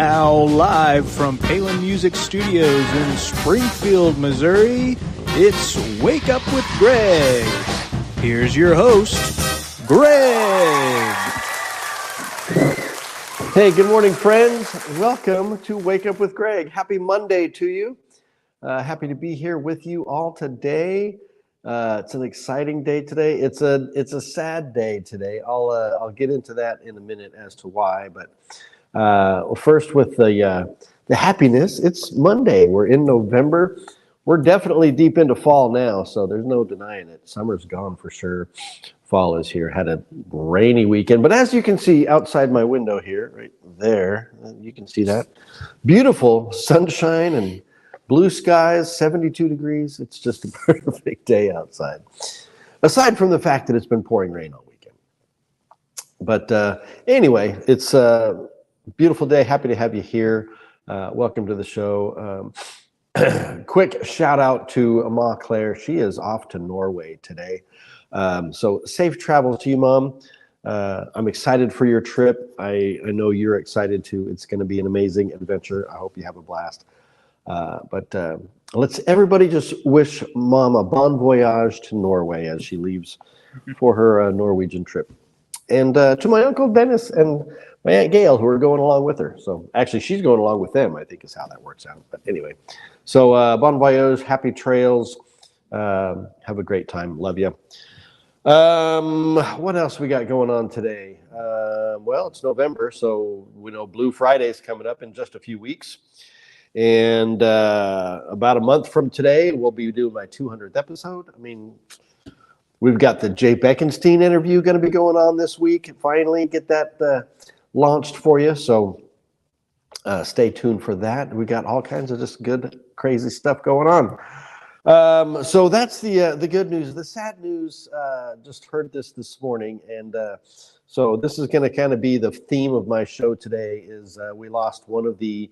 now live from Palin Music Studios in Springfield, Missouri, it's Wake Up with Greg. Here's your host, Greg. Hey, good morning, friends. Welcome to Wake Up with Greg. Happy Monday to you. Happy to be here with you all today. It's an exciting day today. It's a sad day today. I'll get into that in a minute as to why. But first, with the happiness, it's Monday. We're in November. We're definitely deep into fall now, so there's no denying it. Summer's gone for sure. Fall is here. Had a rainy weekend, but as you can see outside my window here, right there, you can see that beautiful sunshine and blue skies, 72 degrees. It's just a perfect day outside. Aside from the fact that it's been pouring rain all weekend. But anyway, it's a beautiful day. Happy to have you here. Welcome to the show. Quick shout out to Ma Claire. She is off to Norway today. So safe travels to you, Mom. I'm excited for your trip. I know you're excited too. It's going to be an amazing adventure. I hope you have a blast. But let's everybody just wish Mom a bon voyage to Norway as she leaves for her Norwegian trip. And to my Uncle Dennis and my Aunt Gail, who are going along with her. So actually, she's going along with them, I think is how that works out. But anyway, so bon voyage, happy trails. Have a great time. Love you. What else we got going on today? Well, it's November, so we know Blue Friday is coming up in just a few weeks. And about a month from today, we'll be doing my 200th episode. I mean, we've got the Jay Beckenstein interview going to be going on this week. Finally, get that launched for you. So stay tuned for that. We got all kinds of just good, crazy stuff going on. So that's the good news. The sad news, just heard this morning. And so this is going to kind of be the theme of my show today is we lost one of the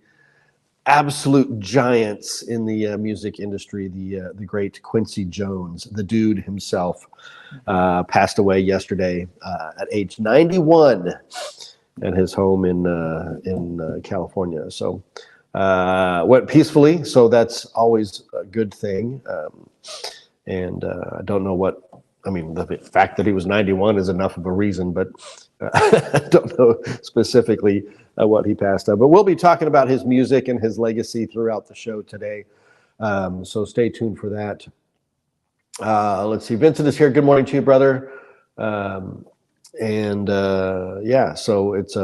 absolute giants in the music industry, the great Quincy Jones, the dude himself, passed away yesterday at age 91 at his home in California. So went peacefully, so that's always a good thing. And I don't know what. I mean, the fact that he was 91 is enough of a reason, but I don't know specifically what he passed of. But we'll be talking about his music and his legacy throughout the show today. So stay tuned for that. Let's see. Vincent is here. Good morning to you, brother. Yeah, so it's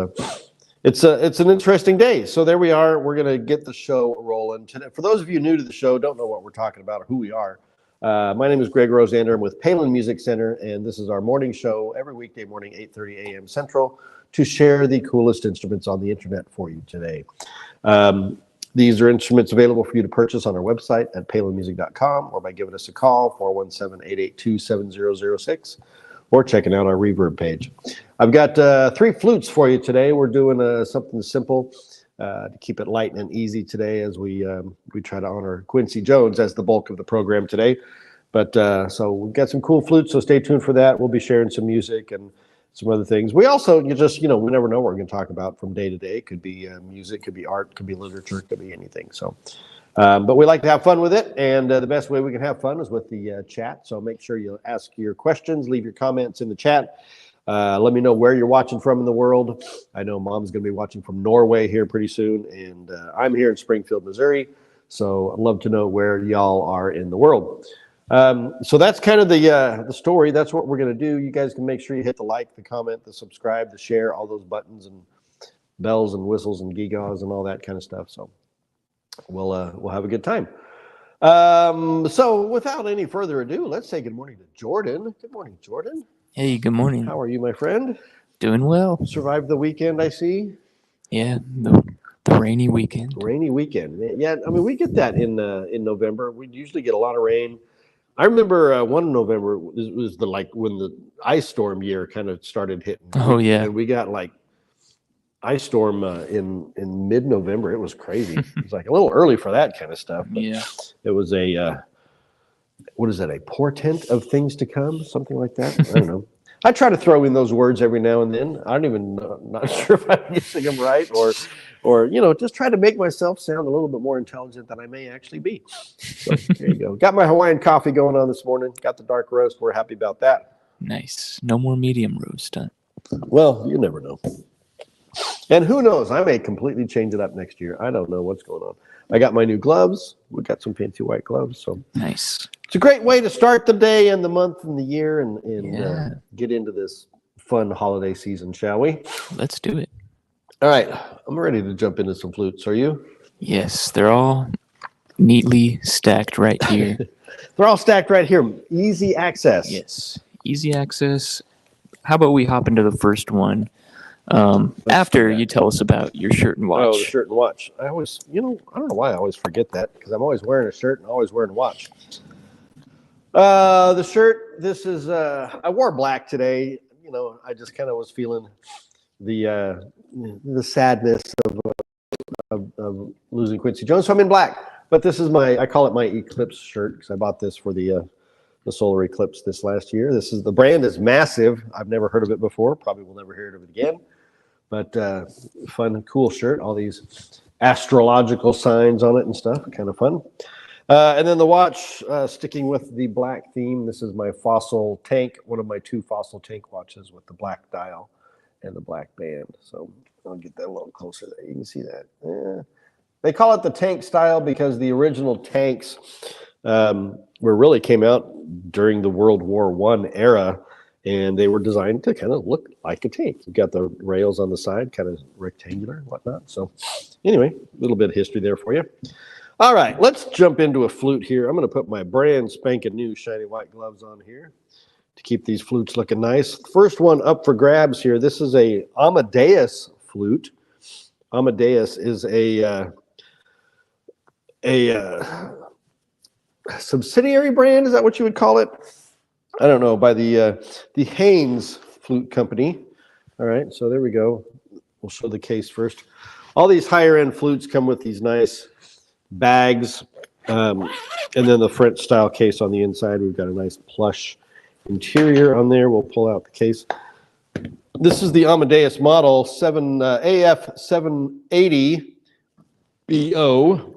an interesting day. So there we are. We're going to get the show rolling today. For those of you new to the show, don't know what we're talking about or who we are. My name is Greg Rosander. I'm with Palin Music Center, and this is our morning show every weekday morning, 8:30 a.m. Central, to share the coolest instruments on the internet for you today. These are instruments available for you to purchase on our website at palinmusic.com or by giving us a call, 417-882-7006, or checking out our Reverb page. I've got 3 flutes for you today. We're doing something simple to keep it light and easy today as we try to honor Quincy Jones as the bulk of the program today. But so we've got some cool flutes, so stay tuned for that. We'll be sharing some music and some other things. We also, we never know what we're going to talk about from day to day. It could be music, could be art, could be literature, could be anything. So, but we like to have fun with it, and the best way we can have fun is with the chat. So make sure you ask your questions, leave your comments in the chat. Let me know where you're watching from in the world. I know Mom's going to be watching from Norway here pretty soon, and I'm here in Springfield, Missouri. So I'd love to know where y'all are in the world. So that's kind of the story. That's what we're going to do. You guys can make sure you hit the like, the comment, the subscribe, the share, all those buttons and bells and whistles and gewgaws and all that kind of stuff. So we'll have a good time. So without any further ado, let's say good morning to Jordan. Good morning, Jordan. Hey, good morning. How are you, my friend? Doing well. Survived the weekend, I see. Yeah, the rainy weekend. Rainy weekend. Yeah, I mean, we get that in November. We usually get a lot of rain. I remember one November was when the ice storm year kind of started hitting. Oh yeah. And we got like ice storm in mid-November. It was crazy. It was like a little early for that kind of stuff. Yeah. It was what is that, a portent of things to come? Something like that? I don't know. I try to throw in those words every now and then. I don't even know, not sure if I'm using them right or or just try to make myself sound a little bit more intelligent than I may actually be. So there you go. Got my Hawaiian coffee going on this morning. Got the dark roast. We're happy about that. Nice. No more medium roast, huh? Well, you never know. And who knows? I may completely change it up next year. I don't know what's going on. I got my new gloves. We got some fancy white gloves. So Nice. it's a great way to start the day and the month and the year and Yeah. get into this fun holiday season, shall we? Let's do it. All right. I'm ready to jump into some flutes. Are you? Yes, they're all neatly stacked right here. They're all stacked right here. Easy access. Yes. Easy access. How about we hop into the first one after you tell us about your shirt and watch? Oh, the shirt and watch. I always, I don't know why I always forget that because I'm always wearing a shirt and always wearing a watch. The shirt, this is, I wore black today. I just kind of was feeling the sadness of losing Quincy Jones. So I'm in black, but this is I call it my Eclipse shirt because I bought this for the solar eclipse this last year. The brand is massive. I've never heard of it before. Probably will never hear of it again. But fun, cool shirt. All these astrological signs on it and stuff. Kind of fun. And then the watch, sticking with the black theme. This is my Fossil Tank, one of my 2 Fossil Tank watches with the black dial and the black band. So I'll get that a little closer there. You can see that. Yeah. They call it the tank style because the original tanks really came out during the World War I era, and they were designed to kind of look like a tank. You've got the rails on the side, kind of rectangular and whatnot. So anyway, a little bit of history there for you. All right, let's jump into a flute here. I'm going to put my brand spanking new shiny white gloves on here to keep these flutes looking nice. First one up for grabs here. This is a Amadeus flute. Amadeus is a subsidiary brand. Is that what you would call it? I don't know. By the Haynes Flute Company. All right, so there we go. We'll show the case first. All these higher end flutes come with these nice bags, and then the French style case on the inside. We've got a nice plush interior on there. We'll pull out the case. This is the Amadeus model AF 780 BO.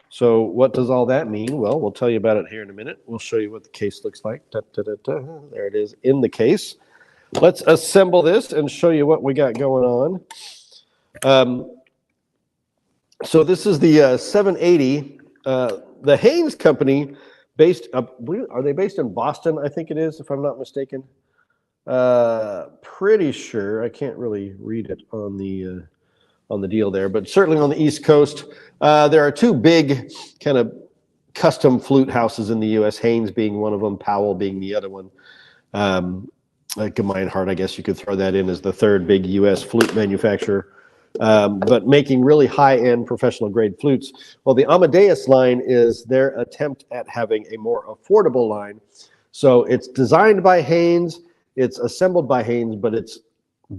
So what does all that mean? Well, we'll tell you about it here in a minute. We'll show you what the case looks like. There it is in the case. Let's assemble this and show you what we got going on. So this is the 780. The Haynes Company, are they based in Boston? I think it is, if I'm not mistaken. Pretty sure. I can't really read it on the deal there, but certainly on the East Coast. There are 2 big kind of custom flute houses in the U.S., Haynes being one of them, Powell being the other one. Like Gemeinhardt, I guess you could throw that in as the 3rd big U.S. flute manufacturer. But making really high-end professional grade flutes. Well, the Amadeus line is their attempt at having a more affordable line. So it's designed by Haynes, it's assembled by Haynes, but it's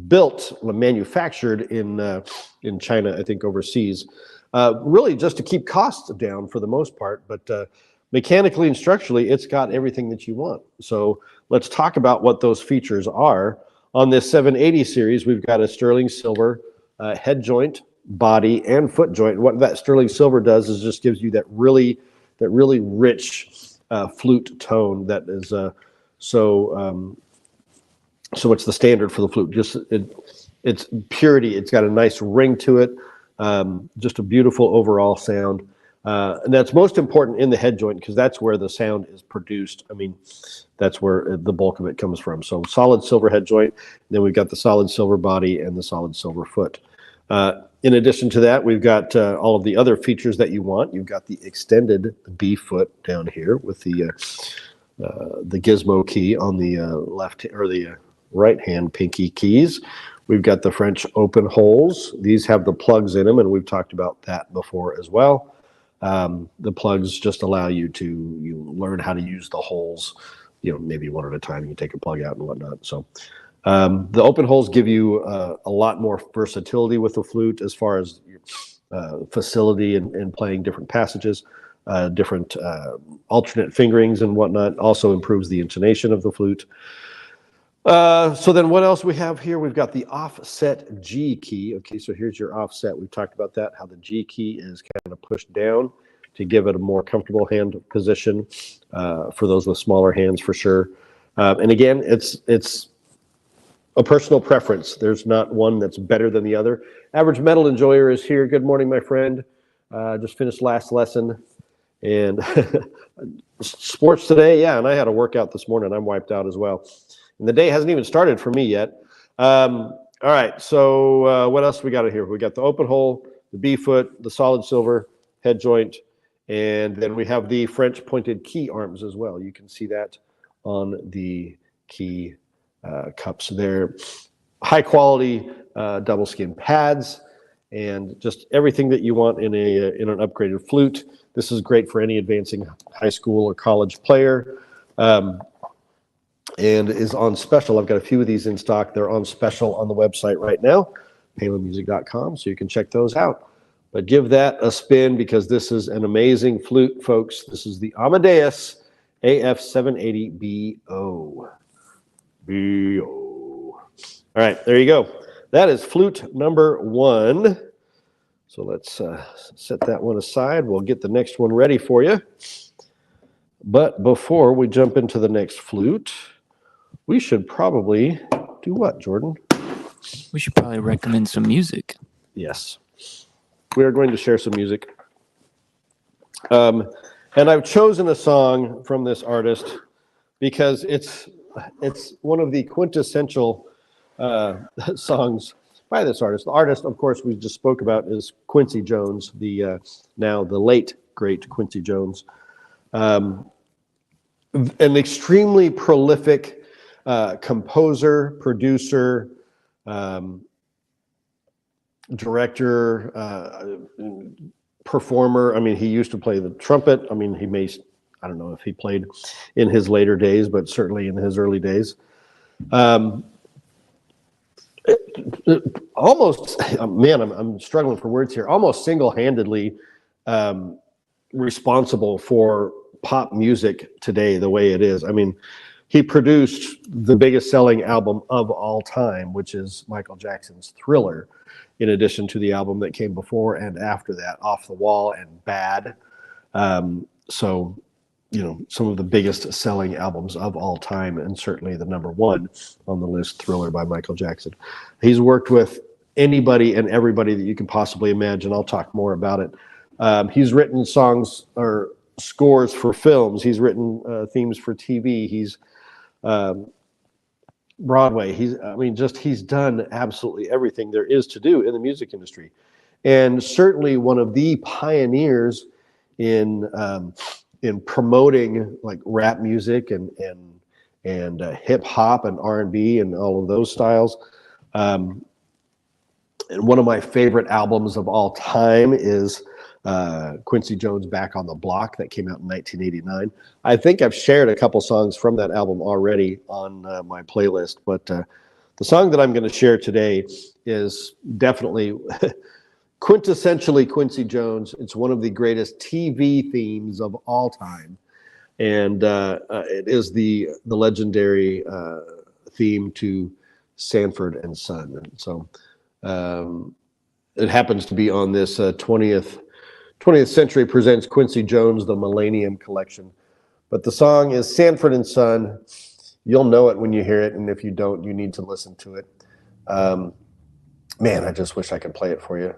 built, manufactured in China, I think overseas, really just to keep costs down for the most part. But mechanically and structurally, it's got everything that you want. So let's talk about what those features are. On this 780 series, we've got a sterling silver head joint, body, and foot joint. And what that sterling silver does is just gives you that really rich flute tone that is so it's the standard for the flute. Just it's purity. It's got a nice ring to it. Just a beautiful overall sound. And that's most important in the head joint because that's where the sound is produced. I mean, that's where the bulk of it comes from. So solid silver head joint. Then we've got the solid silver body and the solid silver foot. In addition to that, we've got all of the other features that you want. You've got the extended B foot down here with the gizmo key on the left or the right hand pinky keys. We've got the French open holes. These have the plugs in them, and we've talked about that before as well. The plugs just allow you to learn how to use the holes, maybe one at a time. You take a plug out and whatnot. So the open holes give you a lot more versatility with the flute as far as facility in playing different passages, different alternate fingerings and whatnot. Also improves the intonation of the flute. So then what else we have here? We've got the offset G key. Okay, so here's your offset. We've talked about that, how the G key is kind of pushed down to give it a more comfortable hand position for those with smaller hands for sure. And again, it's a personal preference. There's not one that's better than the other. Average Metal Enjoyer is here. Good morning, my friend. Just finished last lesson. And sports today, yeah, and I had a workout this morning. I'm wiped out as well. And the day hasn't even started for me yet. All right, so what else we got here? We got the open hole, the B-foot, the solid silver head joint, and then we have the French pointed key arms as well. You can see that on the key cups there. High quality double skin pads and just everything that you want in an upgraded flute. This is great for any advancing high school or college player. And is on special. I've got a few of these in stock. They're on special on the website right now, palinmusic.com, so you can check those out. But give that a spin because this is an amazing flute, folks. This is the Amadeus AF780BO. BO. All right, there you go. That is flute number 1. So let's set that one aside. We'll get the next one ready for you. But before we jump into the next flute, we should probably do what, Jordan? We should probably recommend some music. Yes. We are going to share some music. And I've chosen a song from this artist because it's one of the quintessential songs by this artist. The artist, of course, we just spoke about is Quincy Jones, now the late, great Quincy Jones. An extremely prolific composer, producer, director, performer. I mean, he used to play the trumpet. I mean, I don't know if he played in his later days, but certainly in his early days. Almost, man, I'm struggling for words here. Almost single-handedly responsible for pop music today the way it is. I mean, he produced the biggest selling album of all time, which is Michael Jackson's Thriller, in addition to the album that came before and after that, Off the Wall and Bad. So, you know, some of the biggest selling albums of all time, and certainly the number 1 on the list, Thriller by Michael Jackson. He's worked with anybody and everybody that you can possibly imagine. I'll talk more about it. He's written songs or scores for films. He's written themes for TV. He's Broadway. He's done absolutely everything there is to do in the music industry, and certainly one of the pioneers in promoting like rap music and hip hop and R&B and all of those styles. And one of my favorite albums of all time is Quincy Jones' Back on the Block, that came out in 1989. I think I've shared a couple songs from that album already on my playlist, but the song that I'm going to share today is definitely quintessentially Quincy Jones. It's one of the greatest TV themes of all time, and it is the legendary theme to Sanford and Son. And so it happens to be on this 20th Century Presents Quincy Jones, the Millennium Collection. But the song is Sanford and Son. You'll know it when you hear it, and if you don't, you need to listen to it. Man, I just wish I could play it for you.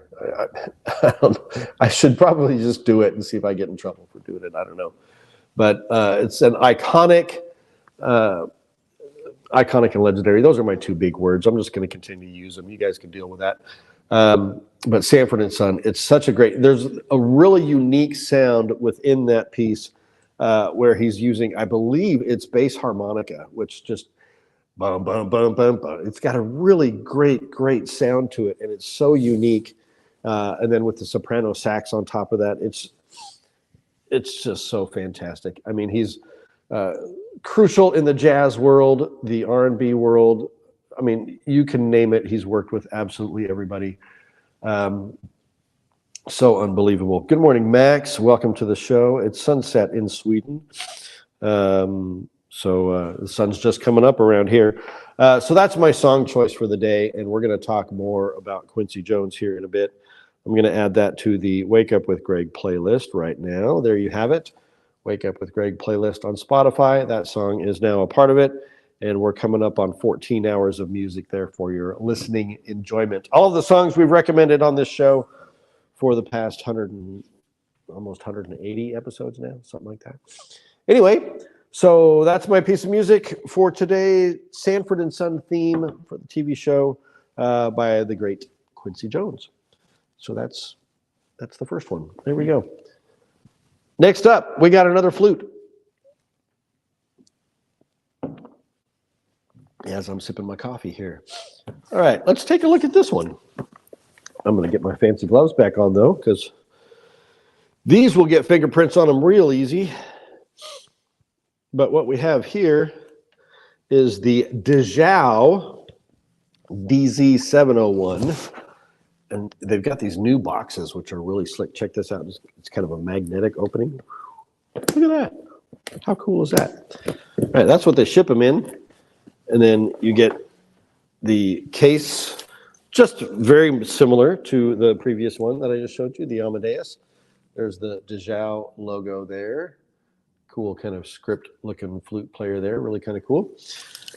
I should probably just do it and see if I get in trouble for doing it. I don't know. But it's an iconic and legendary. Those are my 2 big words. I'm just going to continue to use them. You guys can deal with that. But Sanford and Son, it's such a there's a really unique sound within that piece where he's using, I believe it's bass harmonica, which just bum, bum, bum, bum, bum. It's got a really great sound to it, and it's so unique. And then with the soprano sax on top of that, it's just so fantastic. I mean, he's crucial in the jazz world, the R&B world. I mean, you can name it. He's worked with absolutely everybody. So unbelievable. Good morning, Max. Welcome to the show. It's sunset in Sweden. So the sun's just coming up around here. So that's my song choice for the day, and we're going to talk more about Quincy Jones here in a bit. I'm going to add that to the Wake Up with Greg playlist right now. There you have it. Wake Up with Greg playlist on Spotify. That song is now a part of it, and we're coming up on 14 hours of music there for your listening enjoyment. All of the songs we've recommended on this show for the past almost 180 episodes now, something like that. Anyway, so that's my piece of music for today. Sanford and Son theme for the TV show by the great Quincy Jones. So that's the first one. There we go. Next up, we got another flute. As I'm sipping my coffee here. All right, let's take a look at this one. I'm going to get my fancy gloves back on, though, because these will get fingerprints on them real easy. But what we have here is the DeJow DZ701. And they've got these new boxes, which are really slick. Check this out. It's kind of a magnetic opening. Look at that. How cool is that? All right, that's what they ship them in. And then you get the case, just very similar to the previous one that I just showed you, the Amadeus. There's the DeJow logo there. Cool kind of script-looking flute player there. Really kind of cool.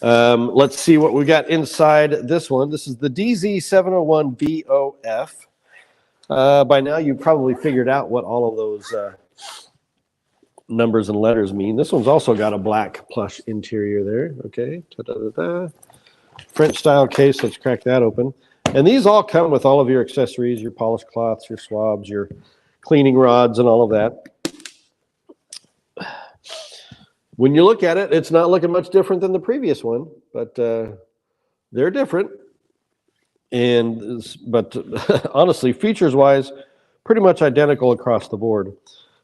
Let's see what we got inside this one. This is the DZ701BOF. By now, you've probably figured out what all of those numbers and letters mean. This one's also got a black plush interior there. Okay. Ta-da-da-da. French-style case. Let's crack that open. And these all come with all of your accessories, your polished cloths, your swabs, your cleaning rods, and all of that. When you look at it, it's not looking much different than the previous one, but they're different. But honestly, features-wise, pretty much identical across the board.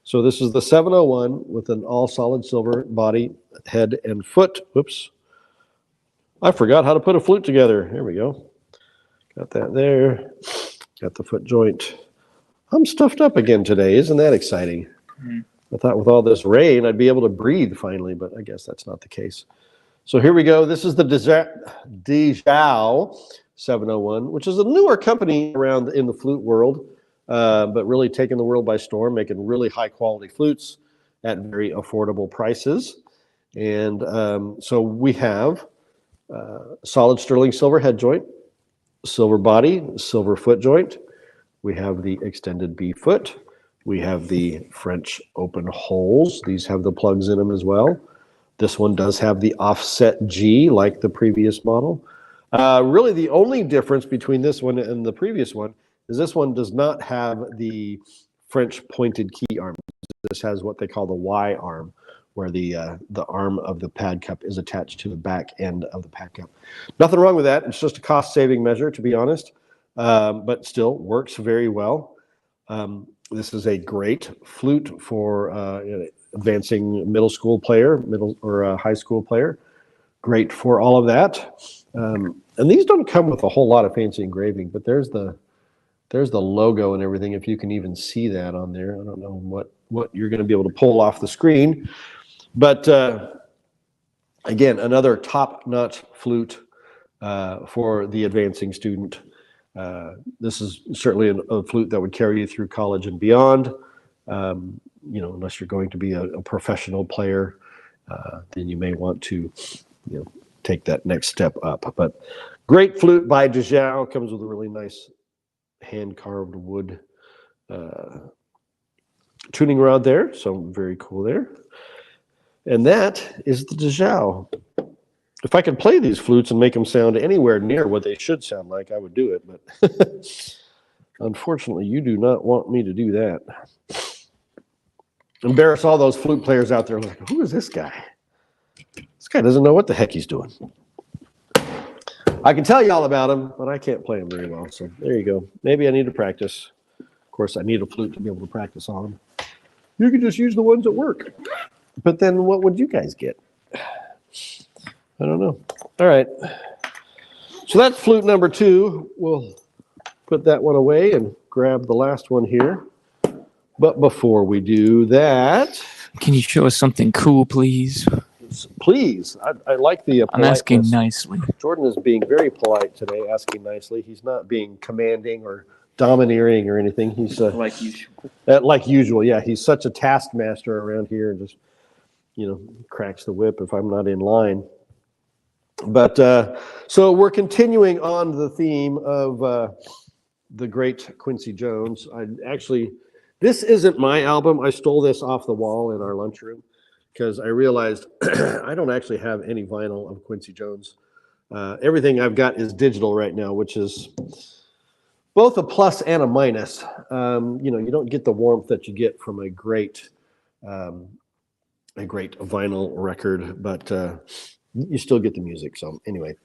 So this is the 701 with an all-solid silver body, head, and foot. Whoops. I forgot how to put a flute together. Here we go. Got that there. Got the foot joint. I'm stuffed up again today. Isn't that exciting? Mm-hmm. I thought with all this rain, I'd be able to breathe finally, but I guess that's not the case. So here we go. This is the DeJow 701, which is a newer company around in the flute world, but really taking the world by storm, making really high-quality flutes at very affordable prices. And so we have solid sterling silver head joint, silver body, silver foot joint. We have the extended B foot. We have the French open holes. These have the plugs in them as well. This one does have the offset G like the previous model. Really the only difference between this one and the previous one is this one does not have the French pointed key arm. This has what they call the Y arm, where the arm of the pad cup is attached to the back end of the pad cup. Nothing wrong with that. It's just a cost-saving measure, to be honest, but still works very well. This is a great flute for advancing middle school player, high school player. Great for all of that. And these don't come with a whole lot of fancy engraving, but there's the logo and everything, if you can even see that on there. I don't know what you're going to be able to pull off the screen. But again, another top-notch flute for the advancing student. This is certainly a flute that would carry you through college and beyond. Unless you're going to be a professional player, then you may want to, take that next step up. But great flute by DeJow. Comes with a really nice hand-carved wood tuning rod there. So very cool there. And that is the DeJow. If I could play these flutes and make them sound anywhere near what they should sound like, I would do it. But unfortunately, you do not want me to do that. Embarrass all those flute players out there like, who is this guy? This guy doesn't know what the heck he's doing. I can tell you all about him, but I can't play him very well. So there you go. Maybe I need to practice. Of course, I need a flute to be able to practice on them. You can just use the ones that work. But then what would you guys get? I don't know. All right. So that's flute number 2. We'll put that one away and grab the last one here. But before we do that... Can you show us something cool, please? Please. I like the I'm asking politeness. nicely. Jordan is being very polite today, asking nicely. He's not being commanding or domineering or anything. He's Like usual. like usual. Yeah, he's such a taskmaster around here, and just cracks the whip if I'm not in line. But so we're continuing on the theme of the great Quincy Jones. This isn't my album. I stole this off the wall in our lunchroom because I realized I don't actually have any vinyl of Quincy Jones. Everything I've got is digital right now, which is both a plus and a minus. You don't get the warmth that you get from a great vinyl record, but you still get the music. So anyway,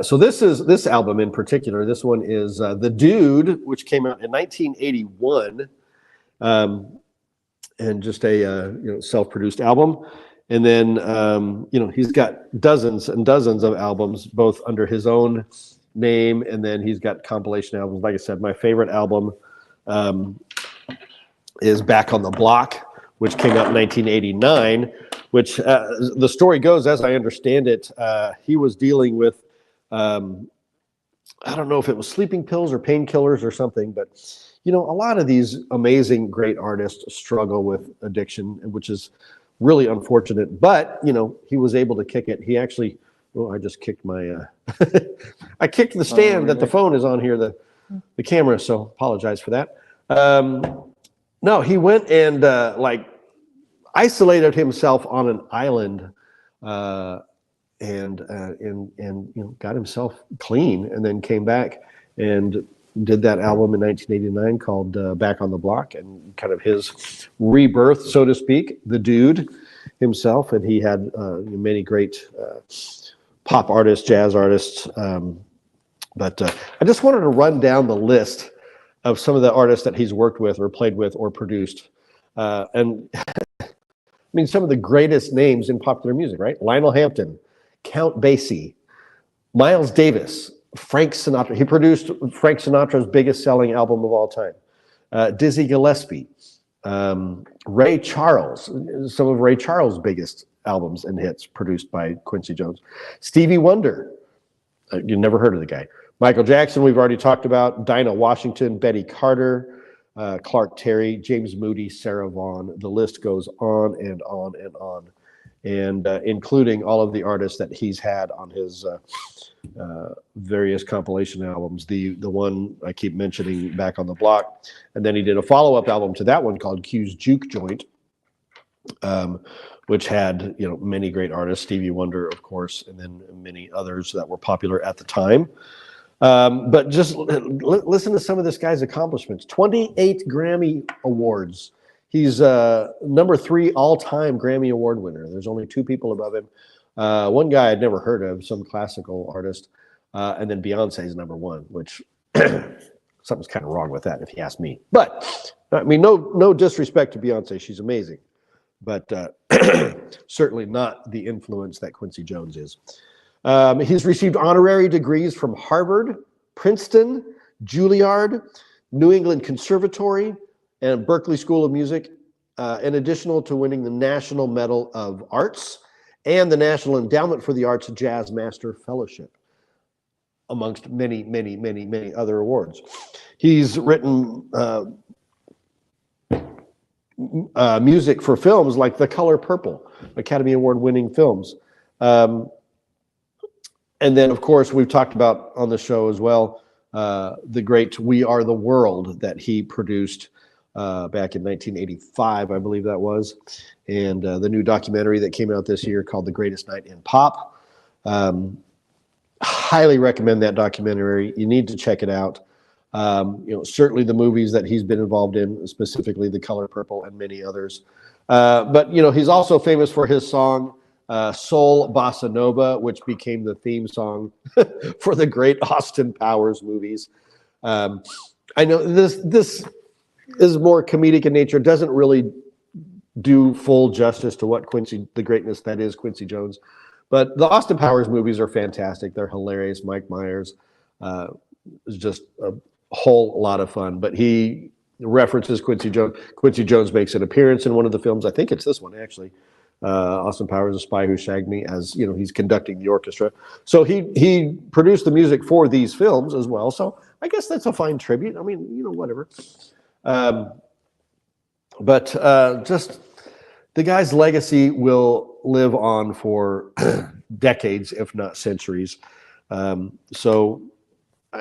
so this album in particular. This one is The Dude, which came out in 1981. And just a self-produced album, and then he's got dozens and dozens of albums, both under his own name, and then he's got compilation albums. Like I said, my favorite album is Back on the Block, which came out in 1989. Which the story goes, as I understand it, he was dealing with I don't know if it was sleeping pills or painkillers or something, but a lot of these amazing, great artists struggle with addiction, which is really unfortunate. But, he was able to kick it. He actually, I just kicked my, I kicked the stand that the phone is on here, the camera. So apologize for that. No, he went and isolated himself on an island and got himself clean, and then came back and did that album in 1989 called Back on the Block, and kind of his rebirth, so to speak, The Dude himself. And he had many great pop artists, jazz artists. But I just wanted to run down the list of some of the artists that he's worked with or played with or produced. And I mean, some of the greatest names in popular music, right? Lionel Hampton, Count Basie, Miles Davis, Frank Sinatra. He produced Frank Sinatra's biggest selling album of all time. Dizzy Gillespie, Ray Charles, some of Ray Charles' biggest albums and hits produced by Quincy Jones. Stevie Wonder, you never heard of the guy. Michael Jackson, we've already talked about. Dinah Washington, Betty Carter, Clark Terry, James Moody, Sarah Vaughan. The list goes on and on and on. And including all of the artists that he's had on his various compilation albums. The one I keep mentioning, Back on the Block. And then he did a follow-up album to that one called Q's Juke Joint, which had many great artists, Stevie Wonder, of course, and then many others that were popular at the time. But just listen to some of this guy's accomplishments. 28 Grammy Awards. He's number 3 all-time Grammy Award winner. There's only 2 people above him. One guy I'd never heard of, some classical artist. And then Beyonce is number 1, which something's kind of wrong with that, if you ask me. But, I mean, no disrespect to Beyonce. She's amazing. But certainly not the influence that Quincy Jones is. He's received honorary degrees from Harvard, Princeton, Juilliard, New England Conservatory, and Berklee School of Music, in addition to winning the National Medal of Arts and the National Endowment for the Arts Jazz Master Fellowship, amongst many, many, many, many other awards. He's written music for films like The Color Purple, Academy Award-winning films. And then, of course, we've talked about on the show as well, the great We Are the World that he produced back in 1985, I believe that was, and the new documentary that came out this year called The Greatest Night in Pop. Highly recommend that documentary. You need to check it out. Certainly the movies that he's been involved in, specifically The Color Purple and many others. But he's also famous for his song Soul Bossa Nova, which became the theme song for the great Austin Powers movies. I know this is more comedic in nature, doesn't really do full justice to what the greatness that is Quincy Jones. But the Austin Powers movies are fantastic. They're hilarious. Mike Myers is just a whole lot of fun. But he references Quincy Jones. Quincy Jones makes an appearance in one of the films. I think it's this one, actually. Austin Powers, The Spy Who Shagged Me, as you know, he's conducting the orchestra. So he produced the music for these films as well. So I guess that's a fine tribute. I mean, you know, whatever. But just the guy's legacy will live on for decades, if not centuries. So,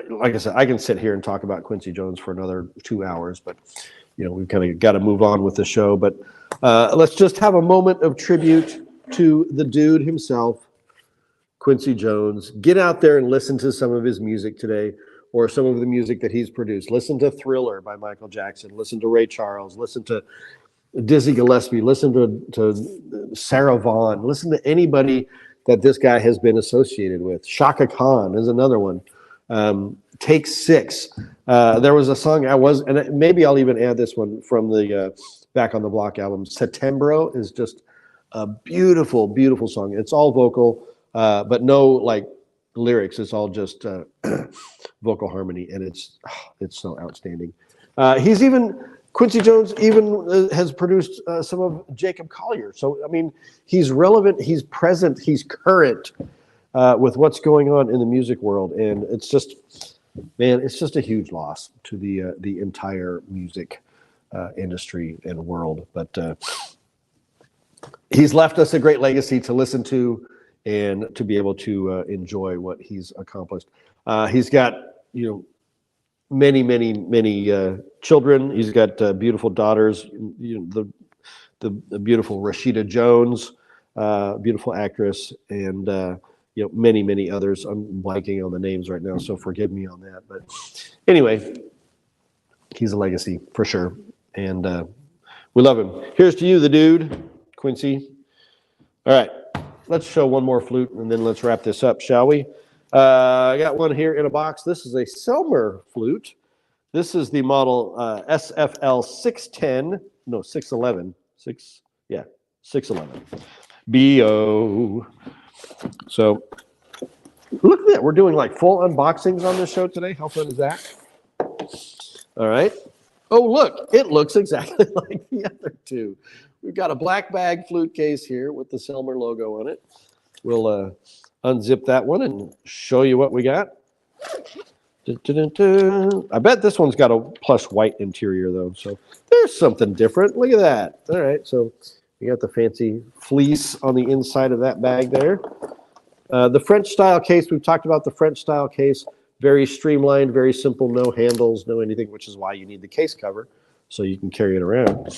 like I said, I can sit here and talk about Quincy Jones for another 2 hours, but you know, we've kind of got to move on with the show. But let's just have a moment of tribute to the dude himself, Quincy Jones. Get out there and listen to some of his music today, or some of the music that he's produced. Listen to Thriller by Michael Jackson. Listen to Ray Charles. Listen to Dizzy Gillespie. Listen to Sarah Vaughan. Listen to anybody that this guy has been associated with. Shaka Khan is another one. Take Six. There was a song and maybe I'll even add this one from the Back on the Block album. Setembro is just a beautiful, beautiful song. It's all vocal, but no like lyrics. It's all just vocal harmony, and it's so outstanding. Quincy Jones even has produced some of Jacob Collier. So I mean, he's relevant, he's present, he's current with what's going on in the music world, and it's just, man, it's just a huge loss to the entire music industry and world. But he's left us a great legacy to listen to and to be able to enjoy what he's accomplished. He's got, you know, many children. He's got beautiful daughters. You know, the beautiful Rashida Jones, beautiful actress, and you know, many others. I'm blanking on the names right now, so forgive me on that. But anyway, he's a legacy for sure, and we love him. Here's to you, the dude, Quincy. All right, let's show one more flute, and then let's wrap this up, shall we? I got one here in a box. This is a Selmer flute. This is the model SFL 610, no, 611. 611. BO. So look at that. We're doing like full unboxings on this show today. How fun is that? All right. Oh, look, it looks exactly like the other two. We've got a black bag flute case here with the Selmer logo on it. We'll unzip that one and show you what we got. I bet this one's got a plush white interior though, so there's something different. Look at that. All right, so you got the fancy fleece on the inside of that bag there. The French style case, we've talked about the French style case. Very streamlined, very simple, no handles, no anything, which is why you need the case cover so you can carry it around.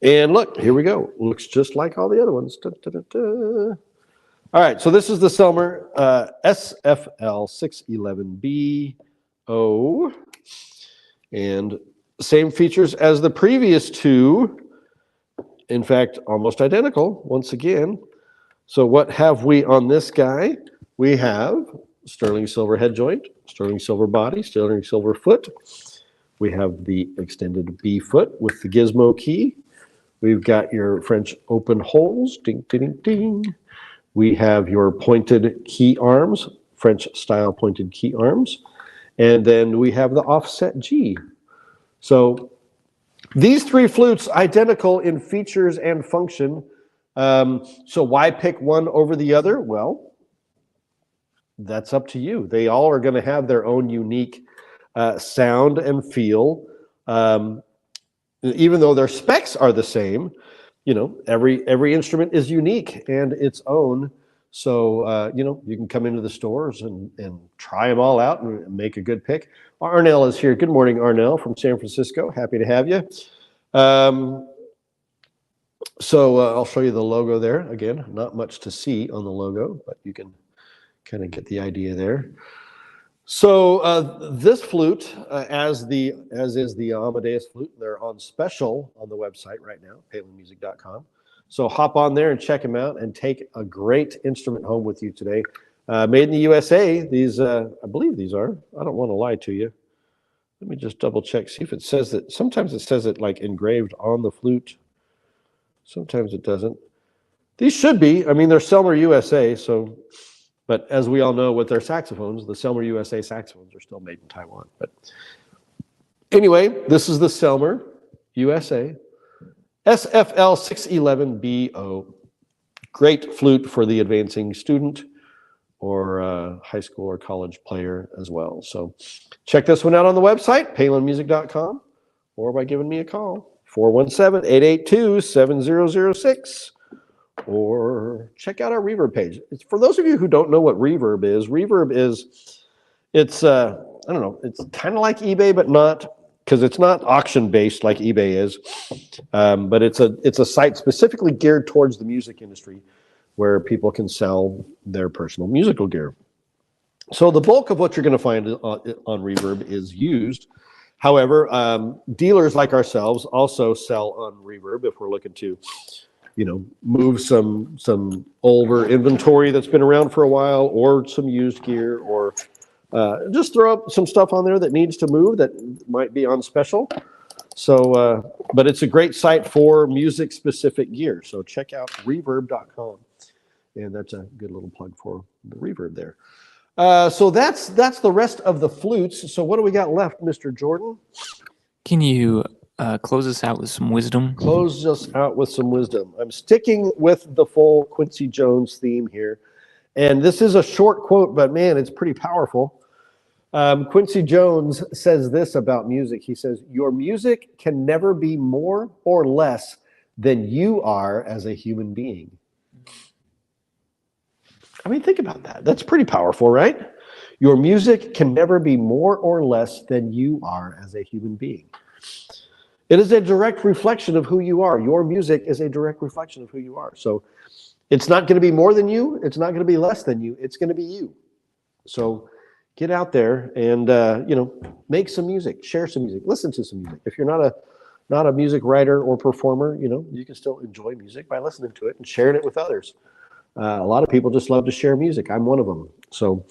And look, here we go. Looks just like all the other ones. All right, so this is the Selmer SFL 611BO, and same features as the previous two. In fact, almost identical once again. So what have we on this guy? We have sterling silver head joint, sterling silver body, sterling silver foot. We have the extended B foot with the gizmo key. We've got your French open holes, ding, ding, ding. We have your pointed key arms, French style pointed key arms. And then we have the offset G. So these three flutes, identical in features and function. So why pick one over the other? Well, that's up to you. They all are going to have their own unique sound and feel. Even though their specs are the same, you know, every instrument is unique and its own. So, you know, you can come into the stores and try them all out and make a good pick. Arnell is here. Good morning, Arnell from San Francisco. Happy to have you. So I'll show you the logo there. Again, not much to see on the logo, but you can kind of get the idea there. So this flute, as is the Amadeus flute, they're on special on the website right now, palinmusic.com. So hop on there and check them out and take a great instrument home with you today. Made in the USA. These, I believe these are. I don't want to lie to you. Let me just double check, see if it says that. Sometimes it says it like engraved on the flute. Sometimes it doesn't. These should be. I mean, they're Selmer USA, so. But as we all know with their saxophones, the Selmer USA saxophones are still made in Taiwan. But anyway, this is the Selmer USA SFL 611BO. Great flute for the advancing student or high school or college player as well. So check this one out on the website, palinmusic.com, or by giving me a call, 417-882-7006. Or check out our Reverb page. It's, for those of you who don't know what Reverb is, it's I don't know, it's kind of like eBay, but not, because it's not auction based like eBay is. But it's a site specifically geared towards the music industry, where people can sell their personal musical gear. So the bulk of what you're going to find on Reverb is used. However, dealers like ourselves also sell on Reverb if we're looking to, move some older inventory that's been around for a while, or some used gear, or just throw up some stuff on there that needs to move that might be on special. So, but it's a great site for music-specific gear. So check out reverb.com. And that's a good little plug for the Reverb there. So that's the rest of the flutes. So what do we got left, Mr. Jordan? Can you close us out with some wisdom? Close us out with some wisdom. I'm sticking with the full Quincy Jones theme here. And this is a short quote, but man, it's pretty powerful. Quincy Jones says this about music. He says, "Your music can never be more or less than you are as a human being." I mean, think about that. That's pretty powerful, right? Your music can never be more or less than you are as a human being. It is a direct reflection of who you are. Your music is a direct reflection of who you are. So it's not going to be more than you. It's not going to be less than you. It's going to be you. So get out there and, make some music, share some music, listen to some music. If you're not a music writer or performer, you can still enjoy music by listening to it and sharing it with others. A lot of people just love to share music. I'm one of them. So,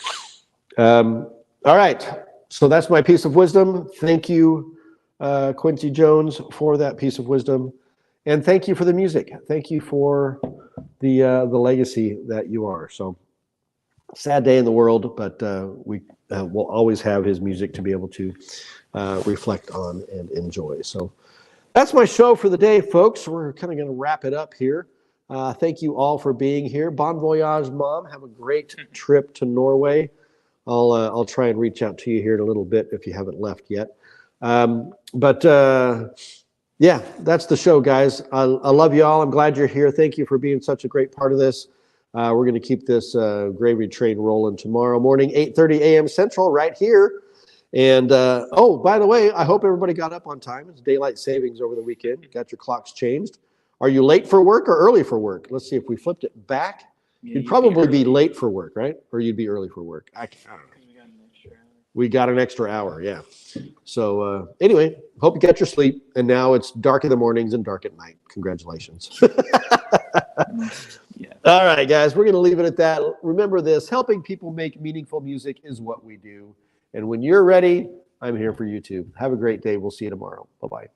all right. So that's my piece of wisdom. Thank you, Quincy Jones, for that piece of wisdom. And thank you for the music. Thank you for the legacy that you are. So sad day in the world, but we will always have his music to be able to reflect on and enjoy. So that's my show for the day, folks. We're kind of going to wrap it up here. Thank you all for being here. Bon voyage, Mom. Have a great trip to Norway. I'll try and reach out to you here in a little bit if you haven't left yet. Yeah, that's the show, guys. I love you all. I'm glad you're here. Thank you for being such a great part of this. We're going to keep this gravy train rolling tomorrow morning, 8:30 a.m. Central, right here. And, by the way, I hope everybody got up on time. It's daylight savings over the weekend. You got your clocks changed. Are you late for work or early for work? Let's see if we flipped it back. You'd probably be late for work, right? Or you'd be early for work. I don't know. We got an extra hour, yeah. So anyway, hope you got your sleep. And now it's dark in the mornings and dark at night. Congratulations. Yeah. All right, guys, we're going to leave it at that. Remember this, helping people make meaningful music is what we do. And when you're ready, I'm here for you too. Have a great day. We'll see you tomorrow. Bye-bye.